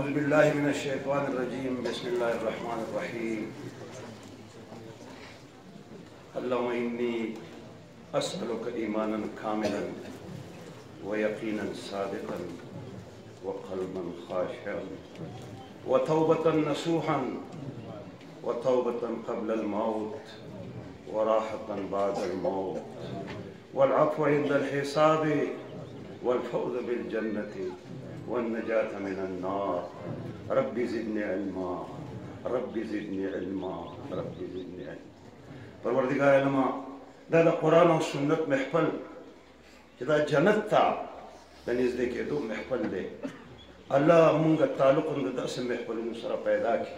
أعوذ بالله من الشيطان الرجيم بسم الله الرحمن الرحيم اللهم إني أسألك إيمانا كاملا ويقينا صادقا وقلبا خاشعا وتوبة نصوحا وتوبة قبل الموت وراحة بعد الموت والعفو عند الحساب والفوز بالجنة والنجاة من النار. ربي زدني علما ربي زدني علما ربي زدني علما. پروردگار علما دا قرآن و سنت محفل چې دا جنت ته د نږدې کېدو محفل دی. الله مونږ تعلق د داسې محفلونو سره پیدا کړي.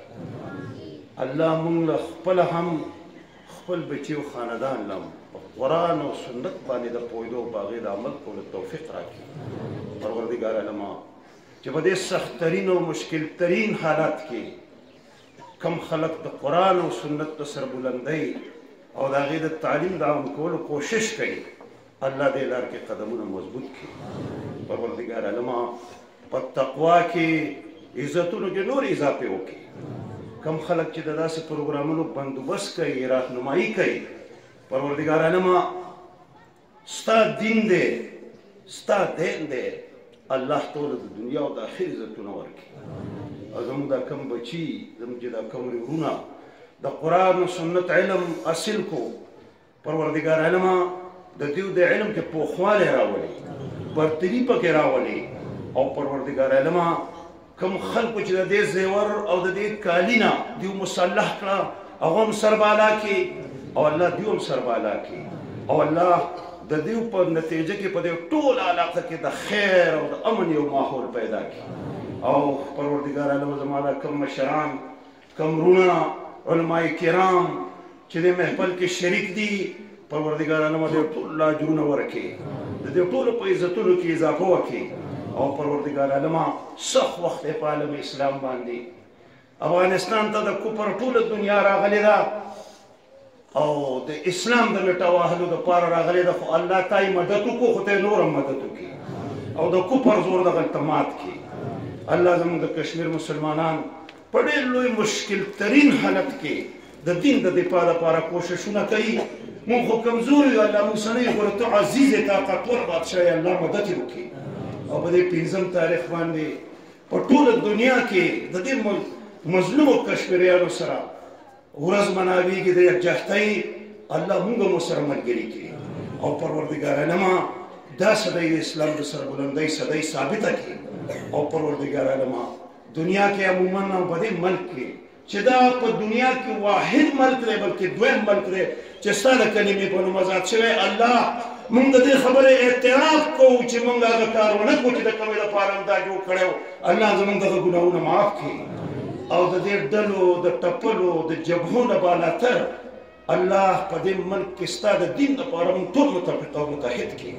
الله مونږ خپل هم خپل بچي او خاندان لم قرآن و سنت باندې د پوهېدو او باغې د عمل کولو توفیق راکړي. پروردگار علما چې په دې سختترین او مشکل ترین حالات کې کم خلق د قرآن او سنت د سربلندۍ او د هغې د تعلیم د عام کولو کوشش کوي، الله دې لار کې قدمونه مضبوط کړي. پروردگار علما په تقوا کې عزتونو کې نور اضافه وکړي. کم خلق چې د داسې پروګرامونو بندوبست کوي، راهنمایي کوي، پروردگار علما ستا دین دی، ستا دین دی، الله ټول د دنیا او د آخر عزتونه ورکړي. او زموږ دا کم بچي، زموږ چې دا کم وروڼه د قرآن و سنت علم اصل کو، پروردگار علما د دیو د علم کې پوخوالی راولي، برتري پکې راولي. او پروردگار علما کم خلکو چې د دې زیور او د دې کالینه دیو مسلح کړه، هغه هم سربالا کړي او الله دیو هم سربالا کړي. او الله د دیو په نتیجه کې په دې ټول علاقه کې د خیر او د امن یو ماحول پیدا کړي. او پروردگار علما زمانه کم مشران، کم رونه، علماء کرام چې د محفل کې شریک دي، پروردگار علما دې ټول اجرونه ورکړي، د دې ټولو په عزتونو کې اضافه وکړي. او پروردگار علما سخت وخت په عالم اسلام باندې افغانستان ته د کفر ټوله دنیا راغلې ده او د اسلام د لټاوهلو دپاره راغلې ده، خو الله تای مدد وکړو، خو ته یې نور هم مدد وکړي او د کفر زور دغلته مات کړي. الله زموږ د کشمیر مسلمانان په ډېر لوی مشکل ترین حالت کې د دین د دفاع لپاره کوششونه کوي. مونږ خو کمزور یو، الله موږ سره یې، خو ته عزیز یې، طاقتور بادشاه یې، الله مدد یې وکړي. او په دې 5 تاریخ باندې په ټوله دنیا کې د دې مظلومو کشمیریانو سره ورځ مناویږي د یکجهتۍ، الله موږ هم ورسره ملګري کړي. او پروردګار علما دا صدۍ د اسلام د سربلندۍ صدۍ ثابته کړي. او پروردګار علما دنیا کې عموما او په دې ملک کې چې دا په دنیا کې واحد ملک دی، بلکې دویم ملک دی چې ستا د کلمې په نوم آزاد شوی. الله مونږ د دې خبرې اعتراف کوو چې مونږ هغه کار ونه کړو چې د کومې لپاره هم دا جوړ کړی و. الله زمونږ دغه ګناهونه معاف کړي. او د دې ډلو د ټپلو د جبهو نه بالاتر الله په دې ملک کې ستا د دین لپاره مونږ ټول متفق او متحد کړي.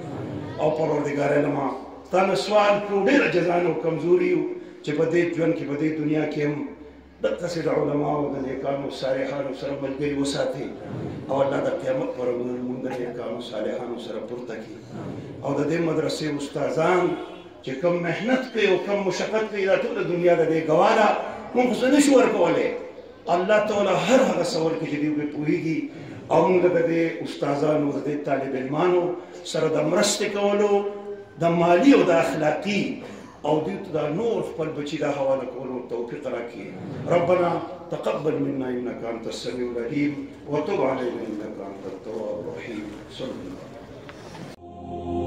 او پروردګار علما تا نه سوال کړو، ډېره جزان او کمزوري یو چې په دې ژوند کې په دې دنیا کې هم دقسې د علماو د نیکانو صالحانو سره ملګري وساتي. او الله د قیامت پر ورځ موږ د نیکانو صالحانو سره پورته کړي. او د دې مدرسې استادان چې کوم محنت کوي او کوم مشقت کوي، دا ټوله دنیا د دې ګواه ده. موږ خو څه نشو ورکولی. الله تعالی هر هغه څه ورکړي چې دوی پرې پوهېږي. او موږ د دې استادانو د دې طالب علمانو سره د مرستې کولو، د مالي او د اخلاقي او دوی ته دا نور خپل بچي دا حواله کولو توفیق راکړي. ربنا تقبل منا انك انت السميع العليم وتب علينا انك انت التواب الرحيم. صلى الله عليه وسلم.